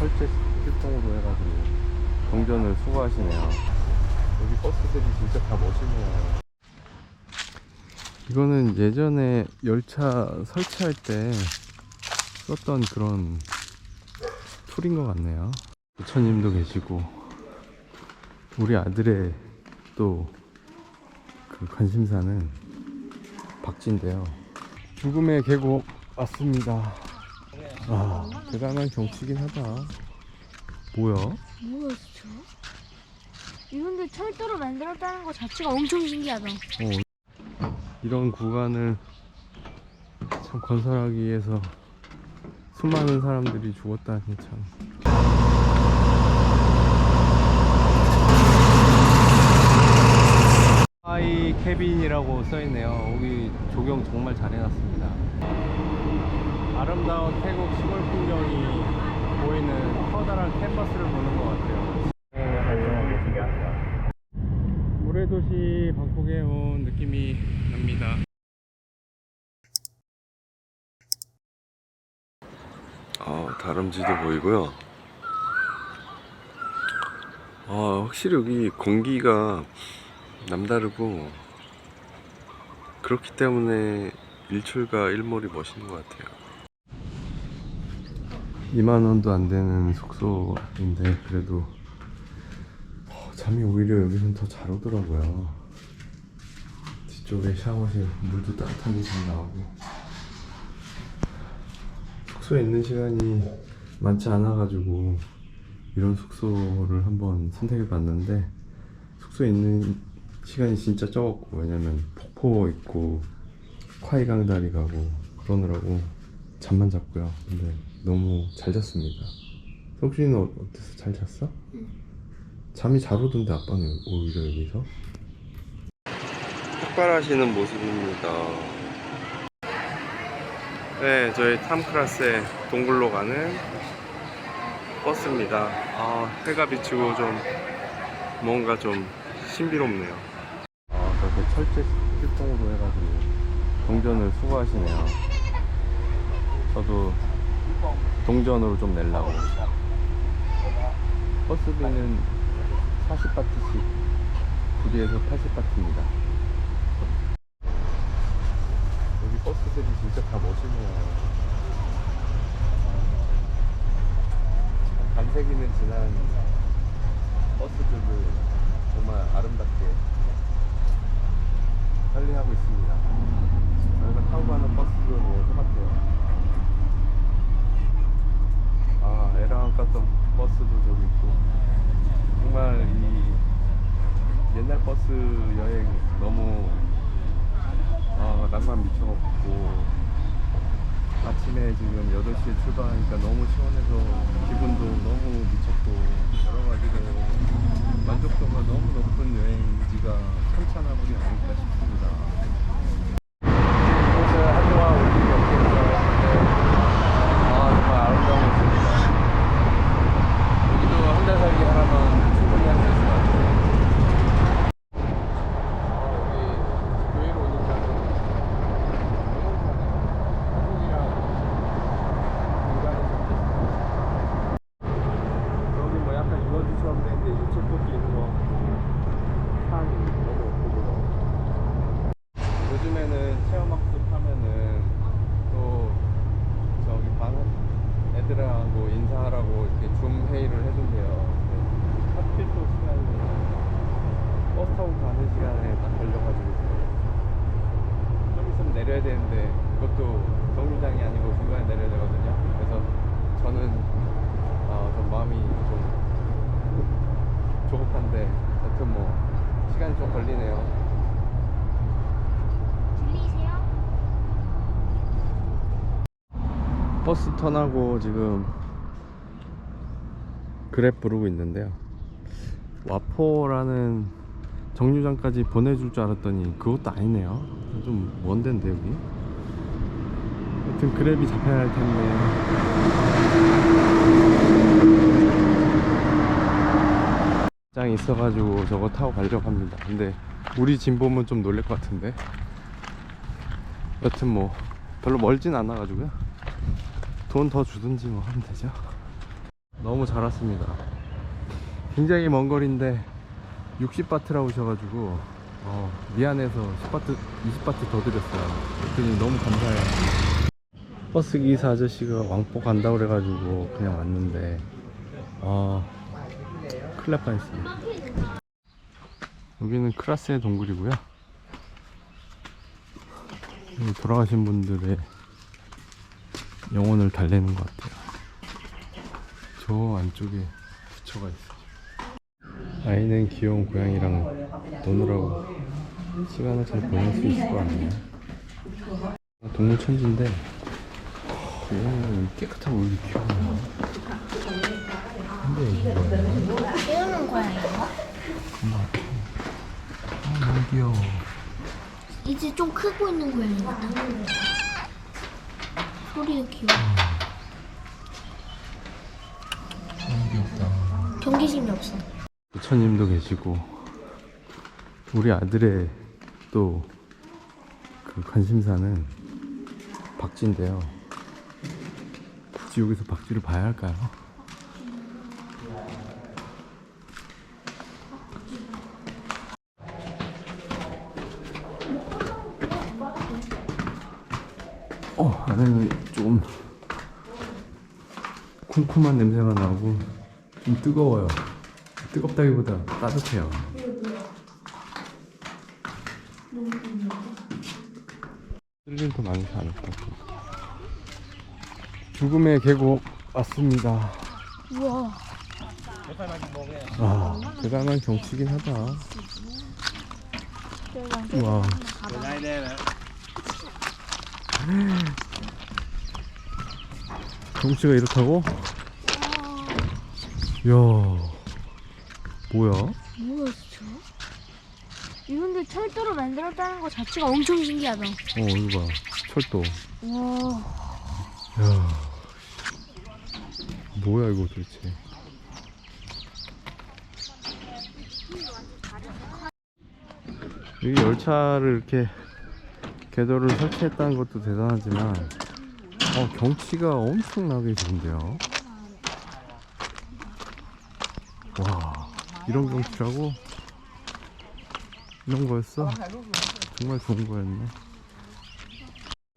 철제 필통으로 해가지고 동전을 수거하시네요. 여기 버스들이 진짜 다 멋있네요. 이거는 예전에 열차 설치할 때 썼던 그런 툴인 것 같네요. 부처님도 계시고 우리 아들의 또 그 관심사는 박쥐인데요. 죽음의 계곡 왔습니다. 아, 대단한 경치긴 하다. 뭐야? 뭐야 진짜? 이런데 철도로 만들었다는 것 자체가 엄청 신기하다. 이런 구간을 참 건설하기 위해서 수많은 사람들이 죽었다니 참. 하이 캐빈이라고 써있네요. 여기 조경 정말 잘 해놨습니다. 아름다운 태국 시골 풍경이 보이는 커다란 캔버스를 보는 것 같아요. 모래도시 방콕에 온 느낌이 납니다. 다람쥐도 보이고요. 확실히 여기 공기가 남다르고 그렇기 때문에 일출과 일몰이 멋있는 것 같아요. 2만원도 안 되는 숙소인데 그래도 잠이 오히려 여기는 더 잘 오더라고요. 뒤쪽에 샤워실 물도 따뜻하게 잘 나오고. 숙소에 있는 시간이 많지 않아 가지고 이런 숙소를 한번 선택해 봤는데 숙소에 있는 시간이 진짜 적었고, 왜냐면 폭포 있고 콰이강 다리 가고 그러느라고 잠만 잤고요. 근데 너무 잘 잤습니다. 석준이는 어땠어? 잘 잤어? 응. 잠이 잘 오던데 아빠는 오히려 여기서? 폭발하시는 모습입니다. 네, 저희 탐클라스의 동굴로 가는 버스입니다. 해가 비치고 좀 뭔가 좀 신비롭네요. 저렇게 철제 필통으로 해가지고 동전을 수거하시네요. 저도 동전으로 좀 내려고. 버스비는 40바트씩 2에서 80바트입니다. 여기 버스들이 진짜 다 멋있네요. 반세기는 지난 버스들을 정말 아름답게 관리하고 있습니다. 저희가 타고 가는 버스도 똑같아요. 에라왕 갔던 버스도 저기 있고, 정말 이 옛날 버스 여행 너무 낭만 미쳐갖고 아침에 지금 8시에 출발하니까 너무 시원해서 기분도 너무 미쳤고 여러가지로 만족도가 너무 높은 여행지가 천차만별이 아닐까 싶습니다. 이곳은 한동안 올 일이 없겠죠. 정말 아름다운 곳입니다. 여기도 한 달 살기 하라면 충분히 할 수 있을 것 같아요. 여기 교회로 오니까 좀 한국이랑 공간이 좀 비슷해요. 여기 뭐 약간 유원지처럼 되는데 유채꽃도 있는 것 같고 산이 너무 예쁘고, 요즘에는 체험학습 하면은 또 저기 반 애들하고 인사하라고 이렇게 줌 회의를 해준대요. 하필 또 시간이 버스 타고 가는 시간에 딱 걸려가지고 좀 있으면 내려야 되는데 그것도 정류장이 아니고 중간에 내려야 되거든요. 그래서 저는 좀 마음이 좀 조급한데 여튼 뭐 시간이 좀 걸리네요. 들리세요? 버스 턴하고 지금 그랩 부르고 있는데요. 와포라는 정류장까지 보내줄 줄 알았더니 그것도 아니네요. 좀 먼 데인데 여기. 하여튼 그랩이 잡혀야 할 텐데. 장이 있어가지고 저거 타고 가려고 합니다. 근데 우리 짐 보면 좀 놀랄 것 같은데. 여튼 뭐 별로 멀진 않아가지고요. 돈 더 주든지 뭐 하면 되죠. 너무 잘 왔습니다. 굉장히 먼 거리인데 60바트라고 오셔가지고 미안해서 10바트, 20바트 더 드렸어요. 그랬더니 너무 감사해요. 버스 기사 아저씨가 왕복 간다고 그래가지고 그냥 왔는데 큰일 날 뻔했습니다. 여기는 크라스의 동굴이고요. 여기 돌아가신 분들의 영혼을 달래는 것 같아요. 저 안쪽에 부처가 있어요. 아이는 귀여운 고양이랑 노느라고 시간을 잘 보낼 수 있을 것 같네요. 동물 천지인데 얘는 깨끗하고 왜 이렇게 귀여워. 근데 이게 뭐야? 깨우는 고양이인가? 너무 귀여워. 이제 좀 크고 있는 고양이 같다. 소리가 귀여워. 너무 귀엽다. 경계심이 없어. 부처님도 계시고 우리 아들의 또 그 관심사는 박쥐인데요. 굳이 여기서 박쥐를 봐야 할까요? 안에는 조금 쿰쿰한 냄새가 나고 좀 뜨거워요. 뜨겁다기보다 따뜻해요. 쓸림도 많지 않을 것 같고. 죽음의 계곡 왔습니다. 우와. 대단한 경치긴 하다. 우와. 경치가 이렇다고? 이야, 뭐야? 뭐야 진짜? 이런데 철도로 만들었다는 거 자체가 엄청 신기하다. 이거 봐. 철도. 와. 야, 뭐야 이거 도대체. 여기 열차를 이렇게 궤도를 설치했다는 것도 대단하지만 경치가 엄청나게 좋은데요. 와, 이런 경치라고? 이런 거였어? 정말 좋은 거였네.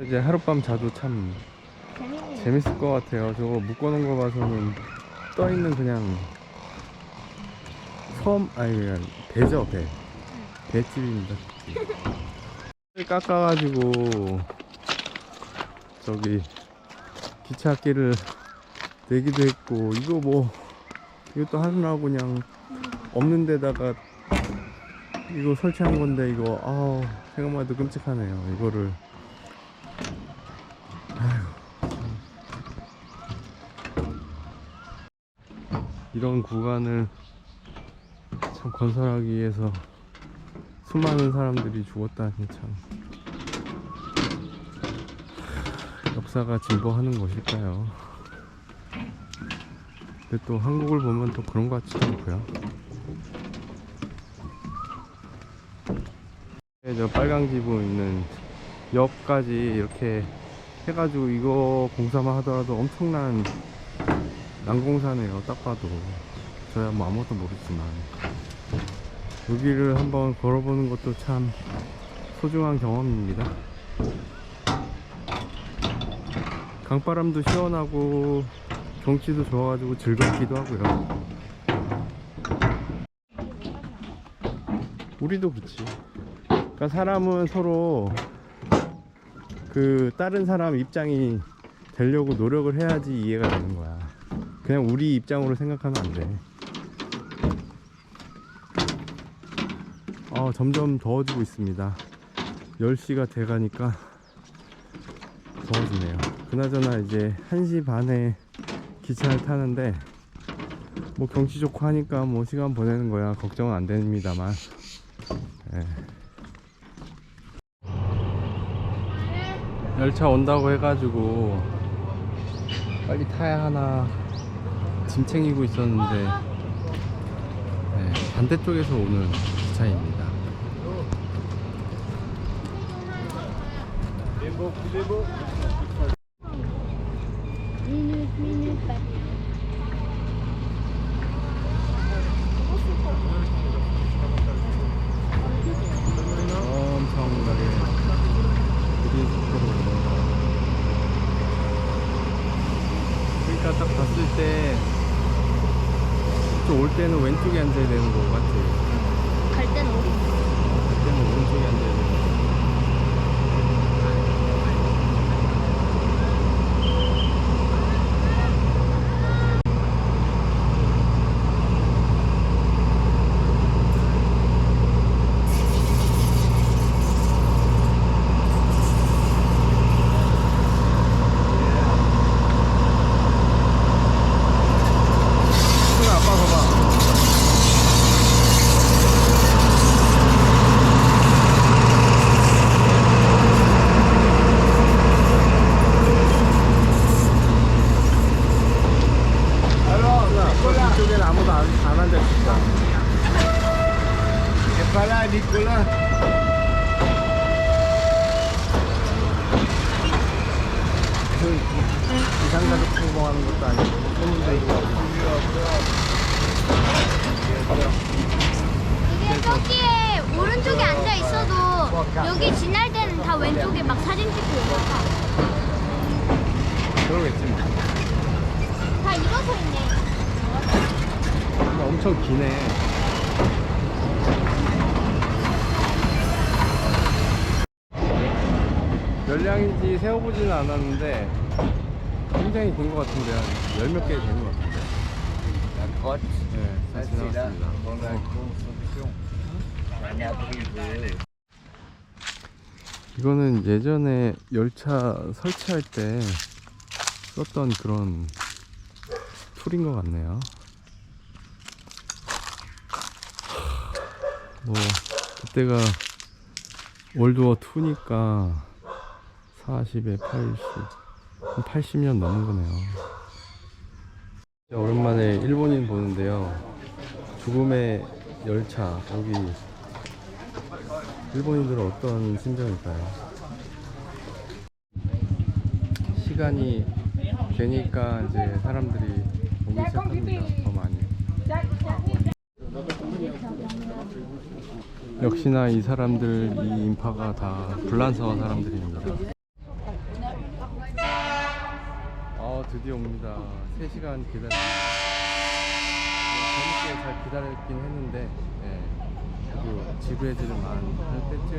이제 하룻밤 자도 참 재밌을 것 같아요. 저거 묶어놓은 거 봐서는 떠있는 그냥 그냥 배죠, 배. 배집입니다. 깎아가지고 저기 기찻길을 내기도 했고, 이것도 하느라고 그냥 없는 데다가 이거 설치한 건데, 이거 생각만 해도 끔찍하네요. 이거를 이런 구간을 참 건설하기 위해서 수많은 사람들이 죽었다니 참 역사가 진보하는 것일까요? 근데 또 한국을 보면 또 그런 것 같지도 않고요. 저 빨강 지붕 있는 옆까지 이렇게 해가지고 이거 공사만 하더라도 엄청난 난공사네요. 딱 봐도 저야 뭐 아무것도 모르지만 여기를 한번 걸어보는 것도 참 소중한 경험입니다. 강바람도 시원하고 경치도 좋아가지고 즐겁기도 하고요. 우리도 그렇지. 그러니까 사람은 서로 그 다른 사람 입장이 되려고 노력을 해야지 이해가 되는 거야. 그냥 우리 입장으로 생각하면 안 돼. 점점 더워지고 있습니다. 10시가 돼가니까 더워지네요. 그나저나 이제 1시 반에 기차를 타는데 뭐 경치 좋고 하니까 뭐 시간 보내는 거야 걱정은 안 됩니다만, 열차 온다고 해가지고 빨리 타야 하나 짐 챙기고 있었는데 반대쪽에서 오는 기차입니다. 봤을 때 좀 올 때는 왼쪽에 앉아야 되는 거 같지? 갈 때는 오른쪽. 갈 때는 오른쪽에 앉아야 되는 거. 아빠 봐봐. 이쪽에는 아무도 안 앉아있다. Kepala Nicola. 이상가족 통보하는 것도 아니고 소문도 있고. 이게 저기에 오른쪽에 앉아 있어도 여기 지날 때는 다 왼쪽에 막 사진 찍고 올라가. 그러겠지 뭐. 다 일어서 있네. 근데 엄청 기네. 몇 량인지 세어보지는 않았는데 굉장히 긴 것 같은데 한 열 몇 개 되는 것 같은데. Kot. 네, 다 지나갔습니다. 이거는 예전에 열차 설치할 때 썼던 그런 툴인 것 같네요. 뭐 그때가 월드워 2니까 40에 80, 한 80년 넘은 거네요. 오랜만에 일본인 보는데요. 죽음의 열차, 여기 일본인들은 어떤 심정일까요? 시간이 되니까 이제 사람들이 오기 시작합니다. 더 많이. 역시나 이 사람들, 이 인파가 다 불란서 사람들입니다. 드디어 옵니다. 3시간 기다렸습니다. 재밌게 잘 기다렸긴 했는데, 그 지구해지를 할 때쯤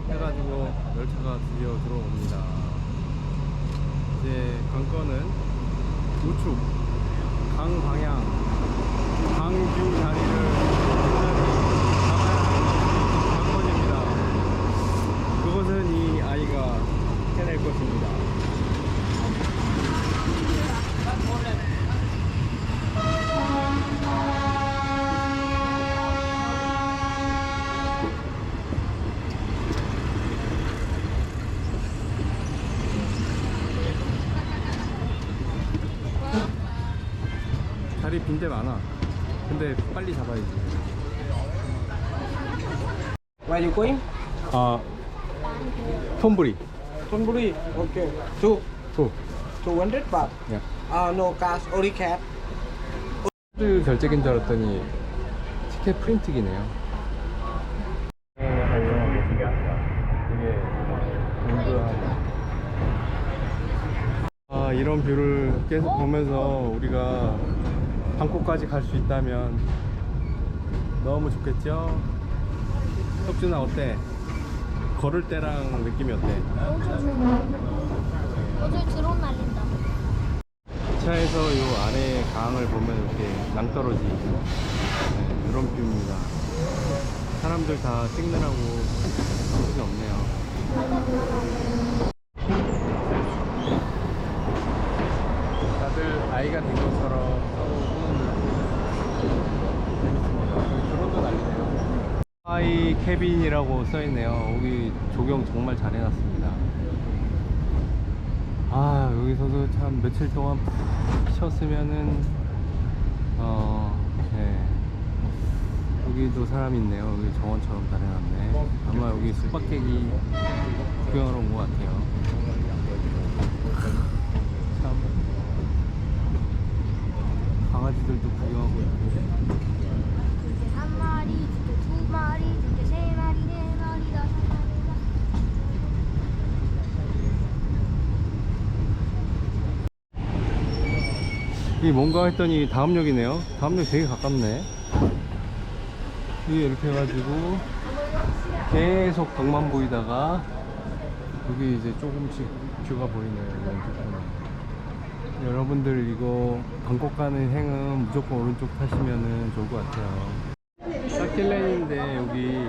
해가지고 열차가 드디어 들어옵니다. 이제 관건은 우측 강 방향, 강뷰 자리를 잡아야 하는 관건입니다. 그것은 이 아이가 해낼 것입니다. 자리 빈데 많아. 근데 빨리 잡아야지. Where you going? 톰브리. Thonburi. Okay. Two. 200 baht. 야. No cash, only cash. 카드 결제기인 줄 알았더니 티켓 프린트기네요. 되게 은근하다. 이런 뷰를 계속 보면서 우리가 방콕까지 갈 수 있다면 너무 좋겠죠? 석준아 어때? 걸을 때랑 느낌이 어때? 엄청 좋아. 어제 드론 날린다. 차에서 요 아래 강을 보면 이렇게 낭떠러지 이런 뷰입니다. 사람들 다 찍느라고 정신이 없네요. 다들 아이가 된 것처럼 서로 손을 들고 재밌습니다. 여기 드론도 날리네요. 하와이 캐빈이라고 써있네요. 여기 조경 정말 잘 해놨습니다. 여기서도 참 며칠 동안 푹 쉬었으면은 여기도 사람이 있네요. 여기 정원처럼 잘 해놨네. 아마 여기 숙박객이 구경하러 온 것 같아요. 참 강아지들도 구경하고 있고. 한 마리, 두 마리, 세 마리, 네 마리, 다섯 마리. 이게 뭔가 했더니 다음역이네요. 다음역 되게 가깝네. 이게 이렇게 해가지고 계속 벽만 보이다가 여기 이제 조금씩 뷰가 보이네요. 왼쪽으로. 여러분들 이거 방콕 가는 행은 무조건 오른쪽 타시면은 좋을 것 같아요. 사킬렌인데 여기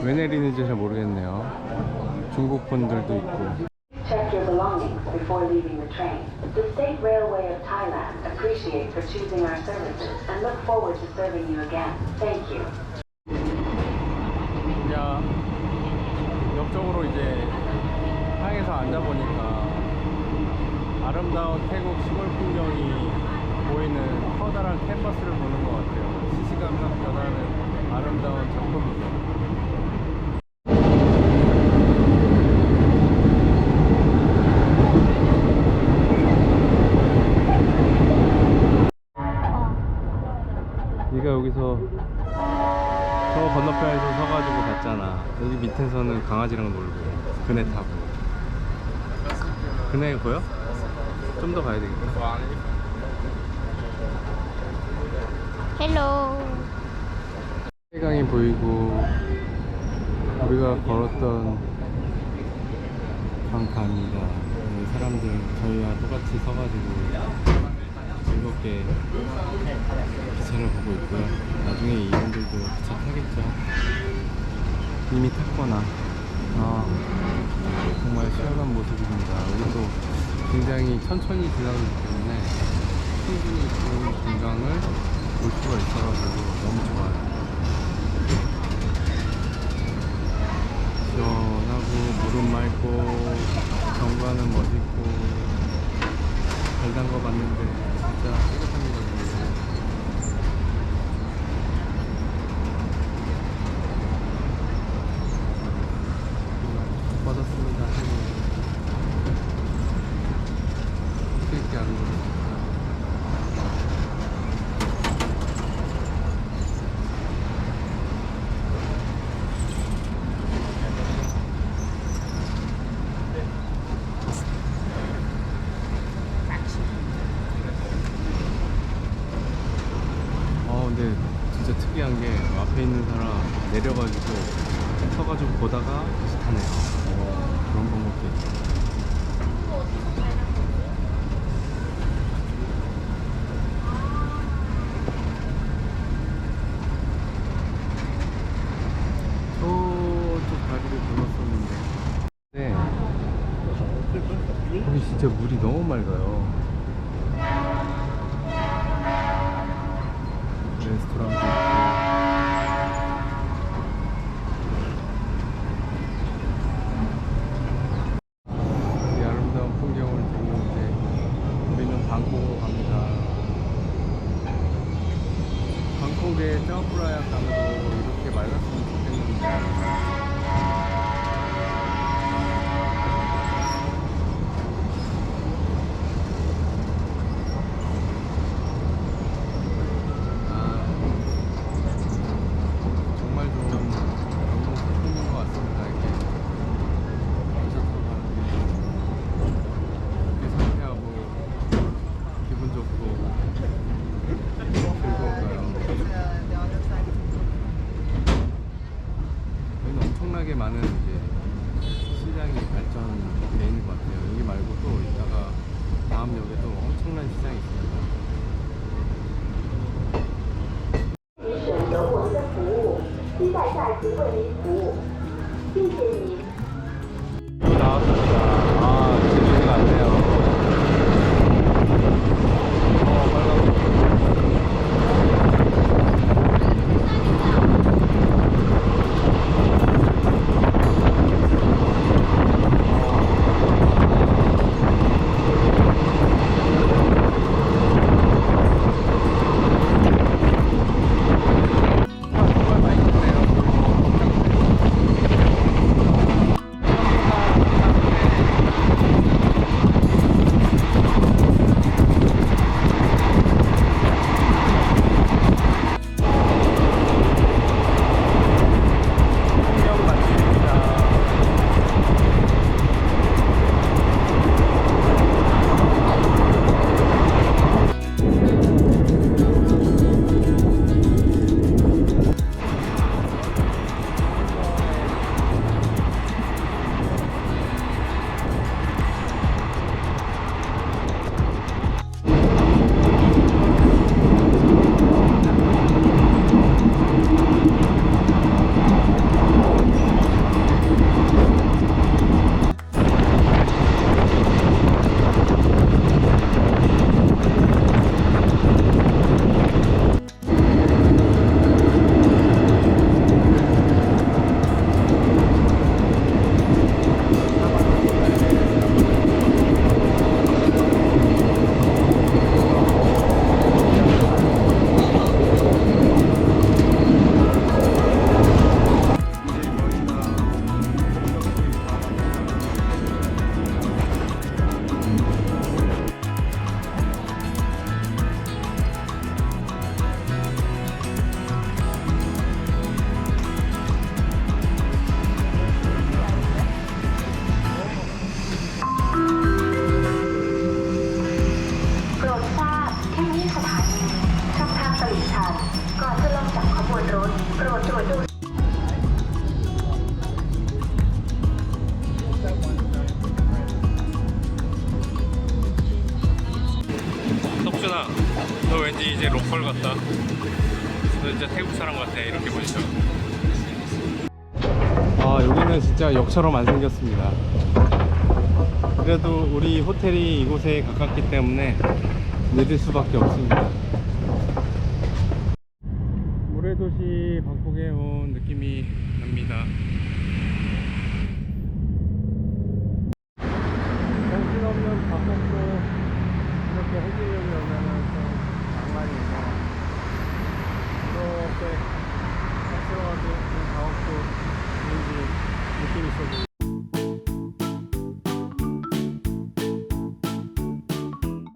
왜 내리는지 잘 모르겠네요. 중국 분들도 있고. Check your belongings before leaving the train. The State Railway of Thailand appreciates for choosing our services and look forward to serving you again. Thank you. 야, 옆쪽으로 이제 항에서 앉아보니까 아름다운 태국 시골 풍경이 보이는 커다란 캔버스를 보는 것 같아요. 시시각각 변하는 아름다운 작품이죠. 네가 여기서 저 건너편에서 서가지고 봤잖아. 여기 밑에서는 강아지랑 놀고 그네 타고. 그네 보여? 좀 더 가야 되겠다. 헬로. 해강이 보이고 우리가 걸었던 강가입니다. 사람들 저희와 똑같이 서가지고 즐겁게 기차를 보고 있고요. 나중에 이분들도 기차 타겠죠. 이미 탔거나. 정말 시원한 모습입니다. 여기도 굉장히 천천히 지나가기 때문에 충분히 좋은 공간을 볼 수가 있어가지고 너무 좋아요. 시원하고 물은 맑고 경관은 멋있고 잘 담궈봤는데 진짜 깨끗합니다. 받았습니다. 이렇게 하는 거예요. 근데 진짜 특이한 게 앞에 있는 사람 내려가지고 서가지고 보다가 다시 타네요. 그런 방법도 있어요. 저쪽 다리를 건넜었는데 네, 여기 진짜 물이 너무 맑아요. 레스토랑도 있고 이 아름다운 풍경을 보고 이제 우리는 방콕으로 갑니다. 방콕의 짜오프라야 강도 이렇게 맑았으면 좋겠는데 엄청나게 많은 이제 시장이 발전되어 있는 것 같아요. 여기 말고도 이따가 다음 역에도 엄청난 시장이 있습니다. 选择我们的服务，期待下一次为您服务，谢谢您。 또 나왔습니다. 집중이 안 돼요. 빨간 정말 많이 좋네요. 왠지 이제 로컬 같다. 너 진짜 태국 사람 같아 이렇게 보니까. 아 여기는 진짜 역처럼 안 생겼습니다. 그래도 우리 호텔이 이곳에 가깝기 때문에 내릴 수밖에 없습니다. 모래도시 방콕에 온 느낌이 납니다. 정신없는 방콕도 이렇게 해질녘이 오면은 좀 낭만이 있네요. 이렇게 쑥스러워진 방콕도